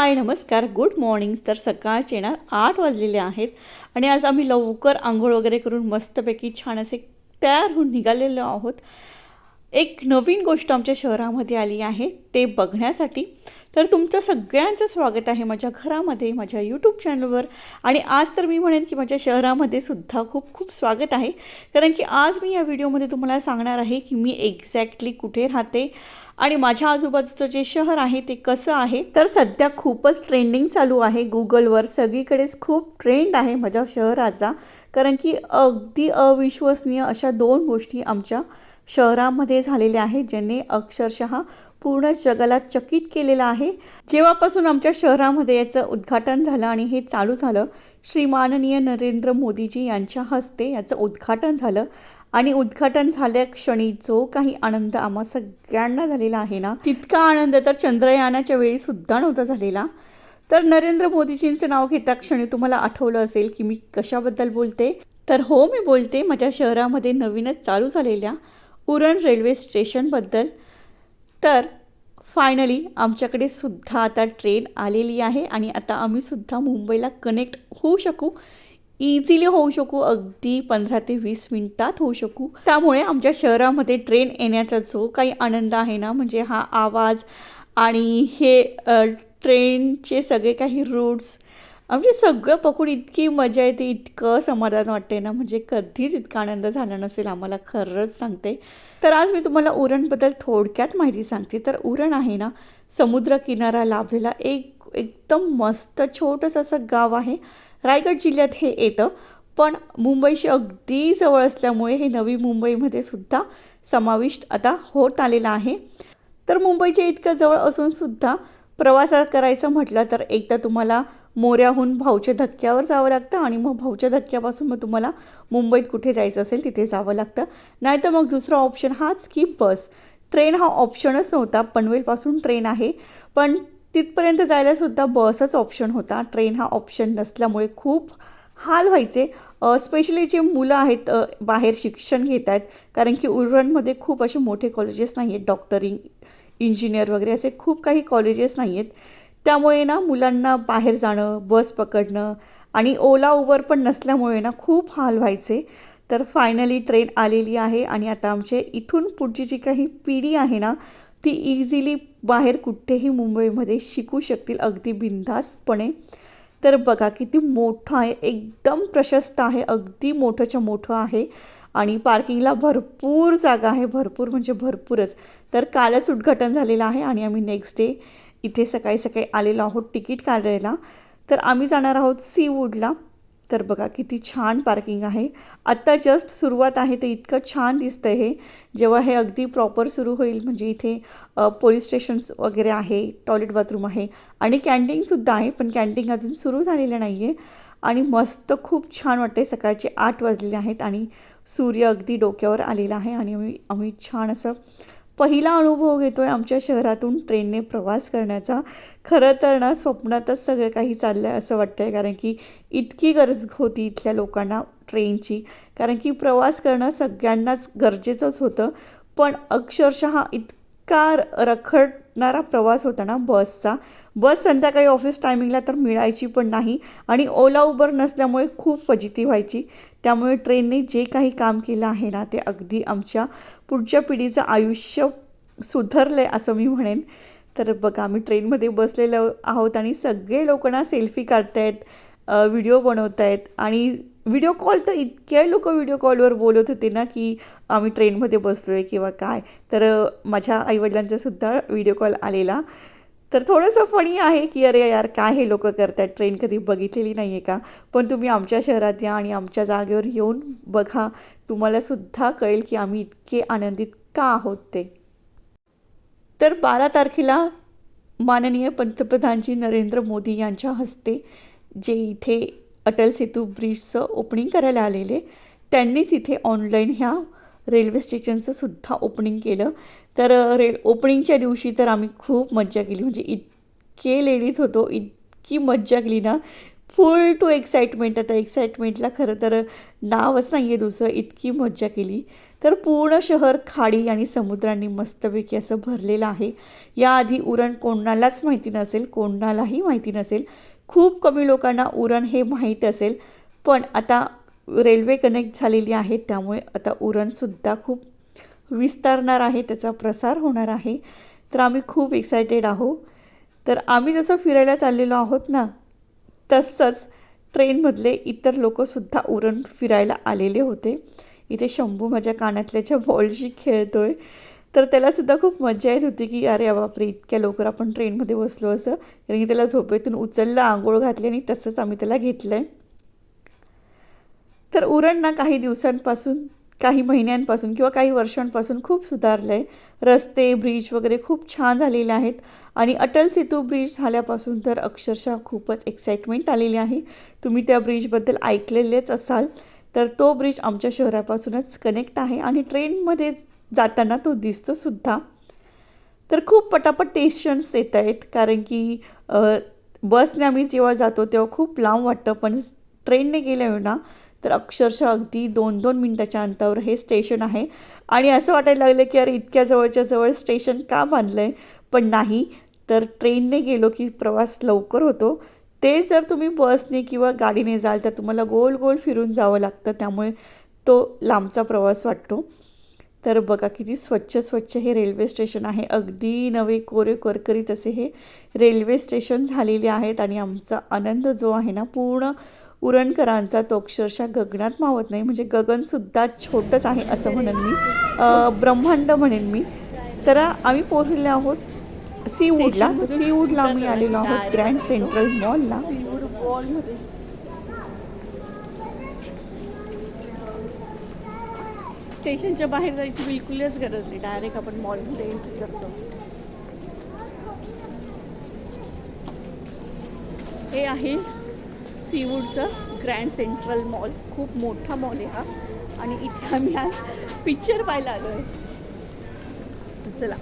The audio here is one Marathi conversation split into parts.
हाय नमस्कार गुड मॉर्निंग. तर सकाळचे ना 8 वाजलेले आहेत आणि आज आम्ही लवकर आंघोळ वगैरे करून मस्तपैकी छान असे तयार होऊन निघालेलो आहोत. एक नवीन गोष्ट आमच्या शहरामध्ये आली आहे ते बघण्यासाठी. तर तुमचं सगळ्यांचं स्वागत आहे माझ्या घरामध्ये, माझ्या यूट्यूब चॅनलवर. आणि आज तर मी म्हणेन की माझ्या शहरामध्ये सुद्धा खूप खूप स्वागत आहे, कारण की आज मी या व्हिडिओमध्ये तुम्हाला सांगणार आहे की मी एक्झॅक्टली कुठे राहते आणि माझ्या आजूबाजूचं जे शहर आहे ते कसं आहे. तर सध्या खूपच ट्रेंडिंग चालू आहे गुगलवर, सगळीकडेच खूप ट्रेंड आहे माझ्या शहराचा, कारण की अगदी अविश्वसनीय अशा 2 गोष्टी आमच्या शहरामध्ये झालेल्या आहेत ज्यांनी अक्षरशः पूर्ण जगाला चकित केलेलं आहे. जेव्हापासून आमच्या शहरामध्ये याचं उद्घाटन झालं आणि हे चालू झालं, श्री माननीय नरेंद्र मोदीजी यांच्या हस्ते याचं उद्घाटन झालं आणि उद्घाटन झाल्या क्षणी जो काही आनंद आम्हा सगळ्यांना झालेला आहे ना, तितका आनंद तर चंद्रयानाच्या वेळी सुद्धा नव्हता झालेला. तर नरेंद्र मोदीजींचं नाव घेता क्षणी तुम्हाला आठवलं असेल की मी कशाबद्दल बोलते. तर हो, मी बोलते माझ्या शहरामध्ये नवीनच चालू झालेल्या उरण रेल्वे स्टेशनबद्दल. तर फायनली आमच्याकडे सुद्धा आता ट्रेन आलेली आहे आणि आता आम्ही सुद्धा मुंबईला कनेक्ट होऊ शकू, इझिली होऊ शकू, अगदी 15 ते 20 मिनिटात होऊ शकू. त्यामुळे आमच्या शहरामध्ये ट्रेन येण्याचा जो काही आनंद आहे ना, म्हणजे हा आवाज आणि हे ट्रेनचे सगळे काही रूट्स, म्हणजे सगळं बघून इतकी मजा येते, इतकं समाधान वाटते ना, म्हणजे कधीच इतका आनंद झाला नसेल आम्हाला, खरंच सांगते. तर आज मी तुम्हाला उरणबद्दल थोडक्यात माहिती सांगते. तर उरण आहे ना, समुद्रकिनारा लाभलेला एकदम मस्त छोटंसं असं गाव आहे. रायगड जिल्ह्यात हे येतं, पण मुंबईशी अगदी जवळ असल्यामुळे हे नवी मुंबईमध्ये सुद्धा समाविष्ट आता होत आलेलं आहे. तर मुंबईच्या इतकं जवळ असूनसुद्धा प्रवास करायचं म्हटलं तर एकदा तुम्हाला मोऱ्याहून भाऊच्या धक्क्यावर जावं लागतं आणि मग भाऊच्या धक्क्यापासून मग तुम्हाला मुंबईत कुठे जायचं असेल तिथे जावं लागतं. नाहीतर मग दुसरा ऑप्शन हाच की बस. ट्रेन हा ऑप्शनच नव्हता. पनवेलपासून ट्रेन आहे, पण तिथपर्यंत जायलासुद्धा बसच ऑप्शन होता. ट्रेन हा ऑप्शन नसल्यामुळे खूप हाल व्हायचे. स्पेशली जे मुलं आहेत बाहेर शिक्षण घेत आहेत, कारण की उरणमध्ये खूप असे मोठे कॉलेजेस नाही आहेत, डॉक्टरिंग, इंजिनियर वगैरे असे खूप काही कॉलेजेस नाही आहेत. त्यामुळे ना मुलांना बाहेर जाणं, बस पकडणं आणि ओला उबर पण नसल्यामुळे ना खूप हाल व्हायचे. तर फायनली ट्रेन आलेली आहे आणि आता आमचे इथून पुढची जी काही पिढी आहे ना, ती इझिली बाहेर कुठेही मुंबईमध्ये शिकू शकतील अगदी बिनधास्तपणे. तर बघा किती मोठं आहे, एकदम प्रशस्त आहे, अगदी मोठंच्या मोठं आहे आणि पार्किंगला भरपूर जागा आहे, भरपूर म्हणजे भरपूरच. तर कालच उद्घाटन झालेलं आहे आणि आम्ही नेक्स्ट डे इथे सकाळी सकाळी आलेलो आहोत तिकीट काढायला. तर आम्ही जाणार आहोत सीवूडला. तर बघा किती छान पार्किंग आहे. आत्ता जस्ट सुरुवात आहे, तर इतकं छान दिसतं हे. जेव्हा हे अगदी प्रॉपर सुरू होईल म्हणजे इथे पोलीस स्टेशन्स वगैरे आहे, टॉयलेट बाथरूम आहे आणि कॅन्टीनसुद्धा आहे, पण कॅन्टीन अजून सुरू झालेलं नाही आहे. आणि मस्त खूप छान वाटते. सकाळचे 8 वाजलेले आहेत आणि सूर्य अगदी डोक्यावर आलेला आहे आणि आम्ही छान असं पहिला अनुभव घेतो आहे आमच्या शहरातून ट्रेनने प्रवास करण्याचा. खरं तर ना स्वप्नातच सगळं काही चाललं आहे असं वाटतं आहे, कारण की इतकी गरज होती इथल्या लोकांना ट्रेनची, कारण की प्रवास करणं सगळ्यांनाच गरजेचंच होतं. पण अक्षरशः इतका रखडणारा प्रवास होता ना बसचा. बस संध्याकाळी ऑफिस टायमिंगला तर मिळायची पण नाही आणि ओला उबर नसल्यामुळे खूप फजिती व्हायची. त्यामुळे ट्रेनने जे काही काम केलं आहे ना, ते अगदी आमच्या पुढच्या पिढीचं आयुष्य सुधारलं आहे असं मी म्हणेन. तर बघा आम्ही ट्रेनमध्ये बसलेलो आहोत आणि सगळे लोक ना सेल्फी काढत आहेत, व्हिडिओ बनवत आहेत आणि व्हिडिओ कॉल तर इतके लोक व्हिडिओ कॉलवर बोलत होते ना की आम्ही ट्रेनमध्ये बसलो आहे किंवा काय. तर माझ्या आईवडिलांचासुद्धा व्हिडिओ कॉल आलेला. तर थोडंसं फनी आहे की अरे यार काय हे लोक करतात, ट्रेन कधी बघितलेली नाही आहे का. पण तुम्ही आमच्या शहरात या आणि आमच्या जागेवर येऊन बघा, तुम्हालासुद्धा कळेल की आम्ही इतके आनंदित का आहोत ते. तर 12 तारखेला माननीय पंतप्रधानजी नरेंद्र मोदी यांच्या हस्ते जे इथे अटल सेतू ब्रिजचं ओपनिंग करायला आलेले, त्यांनीच इथे ऑनलाईन ह्या रेल्वे स्टेशनचं सुद्धा ओपनिंग केलं. तर ओपनिंगच्या दिवशी तर आम्ही खूप मज्जा केली, म्हणजे इतके लेडीज होतो, इतकी मज्जा केली ना, फुल टू एक्साइटमेंट. आता एक्साइटमेंटला खरं तर नावच नाही आहे दुसरं, इतकी मज्जा केली. तर पूर्ण शहर खाडी आणि समुद्रांनी मस्तपैकी असं भरलेलं आहे. याआधी उरण कोणालाच माहिती नसेल, कोणालाही माहिती नसेल. खूप कमी लोकांना उरण हे माहीत असेल, पण आता रेल्वे कनेक्ट झालेली आहे, त्यामुळे आता उरणसुद्धा खूप विस्तारणार आहे, त्याचा प्रसार होणार आहे. तर आम्ही खूप एक्सायटेड आहोत. तर आम्ही जसं फिरायला चाललेलो आहोत ना, तसंच ट्रेनमधले इतर लोकंसुद्धा उरण फिरायला आलेले होते. इथे शंभू माझ्या कानातल्याच्या बॉलशी खेळतो आहे. तर त्यालासुद्धा खूप मजा येत होती, की अरे बापरे, इतक्या लवकर आपण ट्रेनमध्ये बसलो असं. कारण की त्याला झोपेतून उचललं, अंघोळ घातली आणि तसंच आम्ही त्याला घेतलं आहे. तर उरण ना काही दिवसांपासून, काही महिन्यांपासून किंवा काही वर्षांपासून खूप सुधारलं आहे. रस्ते, ब्रिज वगैरे खूप छान झालेले आहेत आणि अटल सेतू ब्रिज झाल्यापासून तर अक्षरशः खूपच एक्साइटमेंट आलेली आहे. तुम्ही त्या ब्रिजबद्दल ऐकलेलेच असाल. तर तो ब्रिज आमच्या शहरापासूनच कनेक्ट आहे आणि ट्रेनमध्ये जाताना तो दिसतोसुद्धा. तर खूप पटापट स्टेशन्स येत आहेत, कारण की बसने आम्ही जेव्हा जातो तेव्हा खूप लांब वाटतं, पण ट्रेनने गेल्यावर ना तर अक्षरशः अगदी 2-2 मिनिटाच्या अंतरावर हे स्टेशन आहे. आणि असं वाटायला लागलं की अरे इतक्या जवळच्या जवळ स्टेशन का बांधलं आहे, पण नाही. तर ट्रेनने गेलो की प्रवास लवकर होतो. ते जर तुम्ही बसने किंवा गाडीने जाल तर तुम्हाला गोल गोल फिरून जावं लागतं, त्यामुळे तो लांबचा प्रवास वाटतो. तर बघा किती स्वच्छ स्वच्छ हे रेल्वे स्टेशन आहे. अगदी नवे कोरे करकरीत असे हे रेल्वे स्टेशन झालेले आहेत आणि आमचा आनंद जो आहे ना पूर्ण उरणकरांचा, तो अक्षरशः गगनात मावत नाही. म्हणजे गगनसुद्धा छोटंच आहे असं म्हणेन मी, ब्रह्मांड म्हणेन मी. तर आम्ही पोहोचलेलो आहोत सीवूडला. तर सीवूडला आम्ही आलेलो आहोत ग्रँड सेंट्रल मॉलला. स्टेशनच्या बाहेर जायची बिलकुलच गरज नाही, डायरेक्ट आपण मॉलमध्ये एंट्री करतो. हे आहे सीवूडचं ग्रँड सेंट्रल मॉल. खूप मोठा मॉल आहे हा आणि इथे आम्ही आज पिक्चर पाहायला आलो आहे. चला,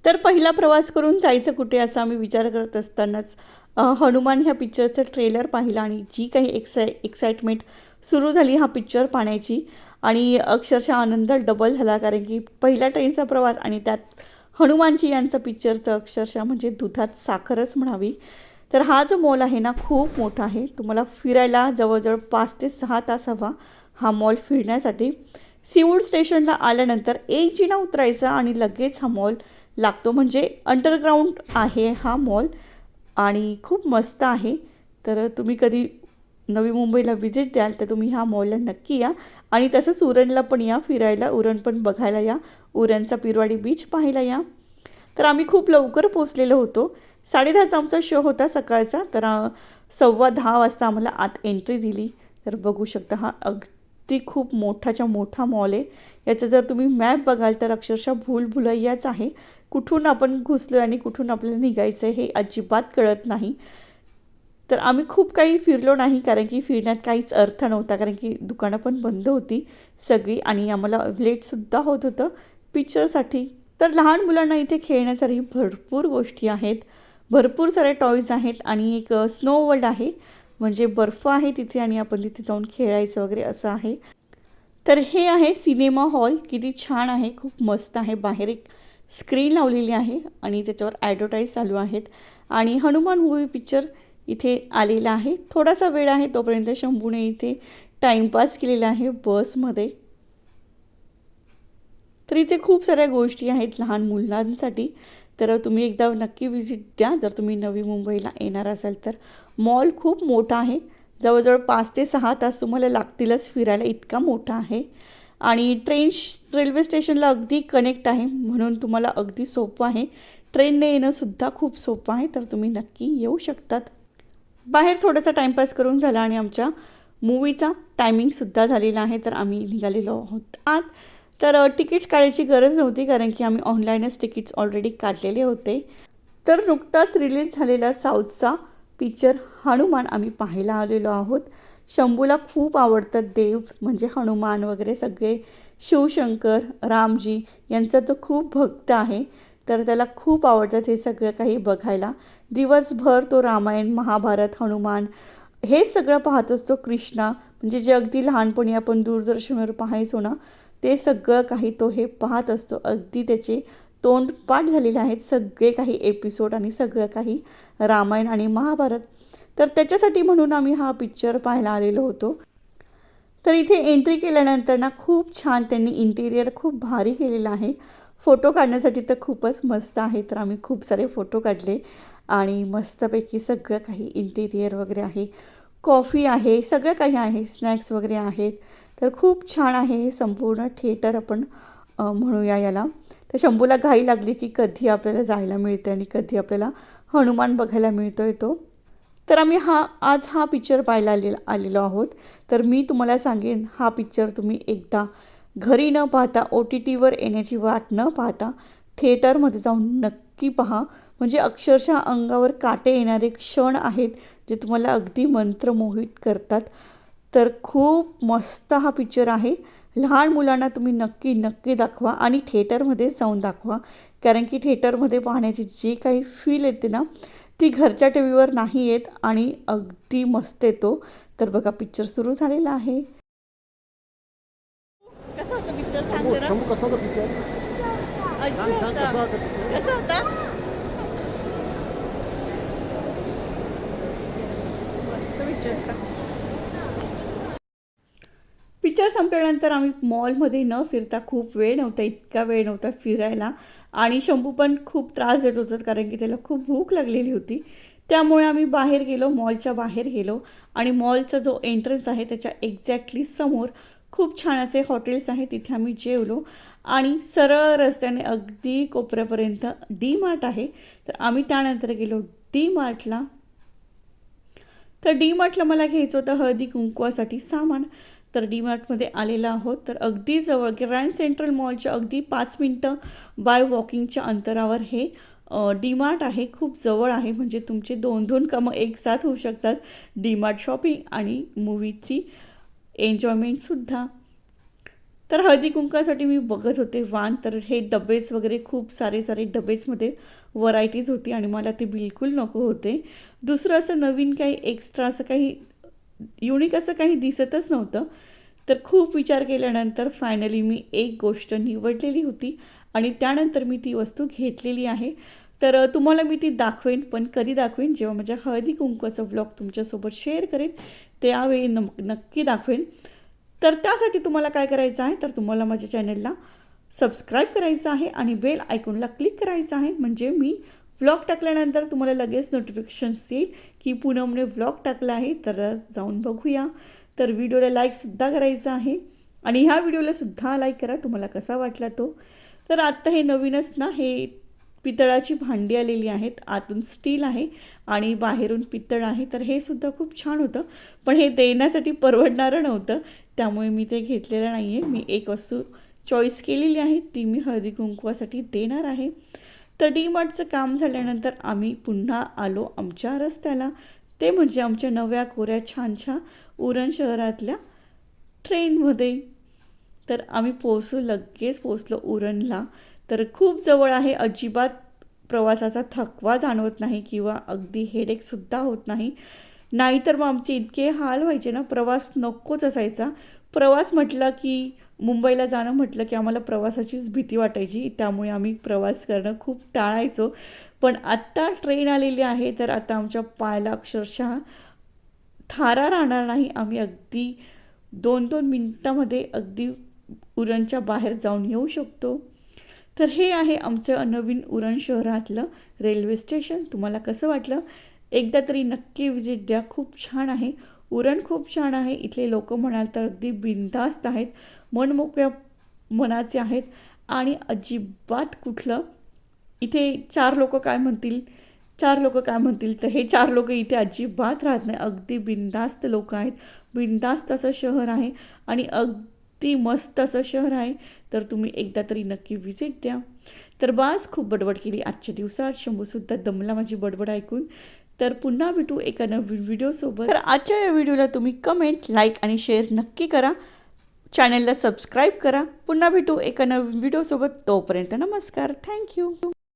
तर पहिला प्रवास करून जायचं कुठे असा आम्ही विचार करत असतानाच हनुमान ह्या पिक्चरचं ट्रेलर पाहिलं आणि जी काही एक्साइटमेंट सुरू झाली हा पिक्चर पाहण्याची, आणि अक्षरशः आनंद डबल झाला, कारण की पहिला ट्रेनचा प्रवास आणि त्यात हनुमानजी यांचं पिक्चर तर अक्षरशः म्हणजे दुधात साखरच म्हणावी. तर हा जो मॉल आहे ना खूप मोठा आहे. तुम्हाला फिरायला जवळजवळ 5 ते 6 तास हवा हा मॉल फिरण्यासाठी. सीवूड स्टेशनला आल्यानंतर एक जिना उतरायचा आणि लगेच हा मॉल लागतो. म्हणजे अंडरग्राऊंड आहे हा मॉल आणि खूप मस्त आहे. तर तुम्ही कधी नवी मुंबईला व्हिजिट द्याल तर तुम्ही ह्या मॉलला नक्की या आणि तसंच उरणला पण या फिरायला. उरण पण बघायला या, उरणचा पिरवाडी बीच पाहायला या. तर आम्ही खूप लवकर पोचलेलो होतो. 10:30चा आमचा शो होता सकाळचा. तर 10:15 वाजता आम्हाला आत एंट्री दिली. तर बघू शकता हा अगदी खूप मोठाच्या मोठा मॉल आहे. याचं जर तुम्ही मॅप बघाल तर अक्षरशः भूलभुलैयाच आहे. कुठून आपण घुसलो आणि कुठून आपल्याला निघायचं हे अजिबात कळत नाही. तर आम्ही खूप काही फिरलो नाही, कारण की फिरण्यात काहीच अर्थ नव्हता, कारण की दुकानं पण बंद होती सगळी आणि आम्हाला लेटसुद्धा होत होतं पिक्चरसाठी. तर लहान मुलांना इथे खेळण्यासाठी भरपूर गोष्टी आहेत, भरपूर सारे टॉईज आहेत आणि एक स्नो वर्ल्ड आहे, म्हणजे बर्फ आहे तिथे आणि आपण तिथे जाऊन खेळायचं वगैरे असं आहे. तर हे आहे सिनेमा हॉल. किती छान आहे, खूप मस्त आहे. बाहेर एक स्क्रीन लावलेली आहे आणि त्याच्यावर ॲडव्हर्टाईज चालू आहेत आणि हनुमान मूवी पिक्चर इथे आलेला आहे. थोडासा वेळ आहे तोपर्यंत शंभूने इथे टाईमपास केलेला आहे बसमध्ये. तर इथे खूप साऱ्या गोष्टी आहेत लहान मुलांसाठी. तर तुम्ही एकदा नक्की व्हिजिट द्या जर तुम्ही नवी मुंबईला येणार असाल तर. मॉल खूप मोठा आहे, जवळजवळ 5 ते 6 तास तुम्हाला लागतीलच फिरायला, इतका मोठा आहे. आणि रेल्वे स्टेशनला अगदी कनेक्ट आहे, म्हणून तुम्हाला अगदी सोपं आहे. ट्रेनने येणंसुद्धा खूप सोपं आहे, तर तुम्ही नक्की येऊ शकतात. बाहेर थोडासा टाईमपास करून झाला आणि आमच्या मूवीचा टायमिंगसुद्धा झालेला आहे. तर आम्ही निघालेलो आहोत आत. तर तिकीट्स काढायची गरज नव्हती, कारण की आम्ही ऑनलाईनच तिकीट्स ऑलरेडी काढलेले होते. तर नुकताच रिलीज झालेला साऊथचा पिक्चर हनुमान आम्ही पाहायला आलेलो आहोत. शंभूला खूप आवडतात देव, म्हणजे हनुमान वगैरे सगळे. शिवशंकर, रामजी यांचा तो खूप भक्त आहे. तर त्याला खूप आवडतं हे सगळं काही बघायला. दिवसभर तो रामायण, महाभारत, हनुमान हे सगळं पाहत असतो. कृष्णा म्हणजे जे अगदी लहानपणी आपण दूरदर्शनवर पाहायचो ना, ते सगळं काही तो हे पाहत असतो. अगदी त्याचे तोंड पाठ झालेले आहेत सगळे काही एपिसोड आणि सगळं काही रामायण आणि महाभारत. तर त्याच्यासाठी म्हणून आम्ही हा पिक्चर पाहायला आलेलो होतो. तर इथे एंट्री केल्यानंतर ना खूप छान त्यांनी इंटिरियर खूप भारी केलेलं आहे. फोटो काढण्यासाठी तर खूपच मस्त आहे. तर आम्ही खूप सारे फोटो काढले आणि मस्तपैकी सगळं काही इंटिरियर वगैरे आहे. कॉफी आहे, सगळं काही आहे, स्नॅक्स वगैरे आहेत. तर खूप छान आहे हे संपूर्ण थिएटर आपण म्हणूया याला. तर शंभूला घाई लागली की कधी आपल्याला जायला मिळते आणि कधी आपल्याला हनुमान बघायला मिळतोय तो. तर आम्ही आज हा पिक्चर पाहायला आलेलो आहोत. तर मी तुम्हाला सांगेन हा पिक्चर तुम्ही एकदा घरी न पाहता OTTवर येण्याची वाट न पाहता थिएटरमध्ये जाऊन नक्की पहा. म्हणजे अक्षरशः अंगावर काटे येणारे क्षण आहेत जे तुम्हाला अगदी मंत्रमोहित करतात. तर खूप मस्त हा पिक्चर आहे. लहान मुलांना तुम्ही नक्की दाखवा आणि थिएटरमध्येच जाऊन दाखवा. कारण की थिएटरमध्ये पाहण्याची जी काही फील येते ना ती घरच्या टीव्हीवर नाही येत आणि अगदी मस्त येतो. तर बघा पिक्चर सुरू झालेला आहे. कसा होता पिक्चर सांग जरा. शंभू कसा होता पिक्चर? अच्छा छान होता. कसा होता पिक्चर? कसा होता? मस्त पिक्चर होता. पिक्चर संपल्यानंतर आम्ही मॉलमध्ये न फिरता खूप वेळ नव्हता, इतका वेळ नव्हता फिरायला आणि शंभू पण खूप त्रास देत होता कारण की त्याला खूप भूक लागलेली होती. त्यामुळे आम्ही बाहेर गेलो, मॉलच्या बाहेर गेलो आणि मॉलचा जो एंट्रन्स आहे त्याच्या एक्झॅक्टली समोर खूप छान असे हॉटेल्स आहेत. तिथे आम्ही जेवलो आणि सरळ रस्त्याने अगदी कोपऱ्यापर्यंत डी मार्ट आहे. तर आम्ही त्यानंतर गेलो डी मार्टला. तर डी मार्टला मला घ्यायचं होतं हळदी कुंकवासाठी सामान. तर डी मार्टमध्ये आलेलो आहोत. तर अगदी जवळ ग्रँड सेंट्रल मॉलच्या अगदी 5 मिनटं बाय वॉकिंगच्या अंतरावर हे डी मार्ट आहे. खूप जवळ आहे म्हणजे तुमचे 2 कामं एक साथ होऊ शकतात. डी मार्ट शॉपिंग आणि मूवीची एन्जॉयमेंटसुद्धा. तर हळदी कुंकासाठी मी बघत होते वाण. तर हे डबेच वगैरे खूप सारे डबेचमध्ये व्हरायटीज होती आणि मला ते बिलकुल नको होते. दुसरं असं नवीन काही एक्स्ट्रा असं काही युनिक असं काही दिसतच नव्हतं. तर खूप विचार केल्यानंतर फायनली मी एक गोष्ट निवडलेली होती आणि त्यानंतर मी ती वस्तू घेतलेली आहे. तर तुम्हाला मी ती दाखवेन, पण कधी दाखवेन जेव्हा माझ्या हळदी कुंकवाचा व्लॉग तुमच्यासोबत शेअर करेन त्यावेळी नक्की दाखवेन. तर त्यासाठी तुम्हाला काय करायचं आहे तर तुम्हाला माझ्या चॅनलला सबस्क्राईब करायचं आहे आणि बेल आयकॉनला क्लिक करायचं आहे. म्हणजे मी व्लॉग टाकल्यानंतर तुम्हाला लगेच नोटिफिकेशन्स येईल की पूनमने व्लॉग टाकला आहे. तर जाऊन बघूया. तर व्हिडिओला लाईकसुद्धा करायचं आहे आणि ह्या व्हिडिओलासुद्धा लाईक करा तुम्हाला कसा वाटला तो. तर आत्ता हे नवीनच ना हे पितळाची भांडी आलेली आहेत. आतून स्टील आहे आणि बाहेरून पितळ आहे. तर हे सुद्धा खूप छान होतं, पण हे देण्यासाठी परवडणारं नव्हतं. त्यामुळे मी ते घेतलेलं नाही आहे. मी एक वस्तू चॉईस केलेली आहे ती मी हळदी कुंकवासाठी देणार आहे. तर डी मार्टचं काम झाल्यानंतर आम्ही पुन्हा आलो आमच्या रस्त्याला. ते म्हणजे आमच्या नव्या कोऱ्या छानशा उरण शहरातल्या ट्रेनमध्ये. तर आम्ही लगेच पोचलो उरणला. तर खूप जवळ आहे. अजिबात प्रवासाचा थकवा जाणवत नाही किंवा अगदी हेडेकसुद्धा होत नाही. नाहीतर मग आमचे इतके हाल व्हायचे ना, प्रवास नकोच असायचा. प्रवास म्हटलं की मुंबईला जाणं म्हटलं की आम्हाला प्रवासाचीच भीती वाटायची. त्यामुळे आम्ही प्रवास करणं खूप टाळायचो. पण आत्ता ट्रेन आलेली आहे तर आता आमच्या पायाला अक्षरशः थारा राहणार नाही. आम्ही अगदी 2-2 मिनटामध्ये अगदी उरणच्या बाहेर जाऊन येऊ शकतो. तर हे आहे आमचं नवीन उरण शहरातलं रेल्वे स्टेशन. तुम्हाला कसं वाटलं? एकदा तरी नक्की व्हिजिट द्या. खूप छान आहे. उरण खूप छान आहे. इथले लोक म्हणाल तर अगदी बिनधास्त आहेत. मनमोकळ्या मनाचे आहेत आणि अजिबात कुठलं इथे 4 लोक काय म्हणतील तर हे 4 लोक इथे अजिबात राहत नाही. अगदी बिनधास्त लोक आहेत. बिनधास्त असं शहर आहे आणि अगदी मस्त असं शहर आहे. तर तुम्ही एकदा तरी नक्की व्हिजिट द्या. तर बास खूप बडबड केली आजच्या दिवसात. शंभूसुद्धा दमला माझी बडबड ऐकून. तर पुन्हा भेटू एका नवीन व्हिडिओसोबत. तर आजच्या या व्हिडिओला तुम्ही कमेंट, लाईक आणि शेअर नक्की करा. चॅनलला सबस्क्राईब करा. पुन्हा भेटू एका नवीन व्हिडिओसोबत. तोपर्यंत नमस्कार. थँक्यू.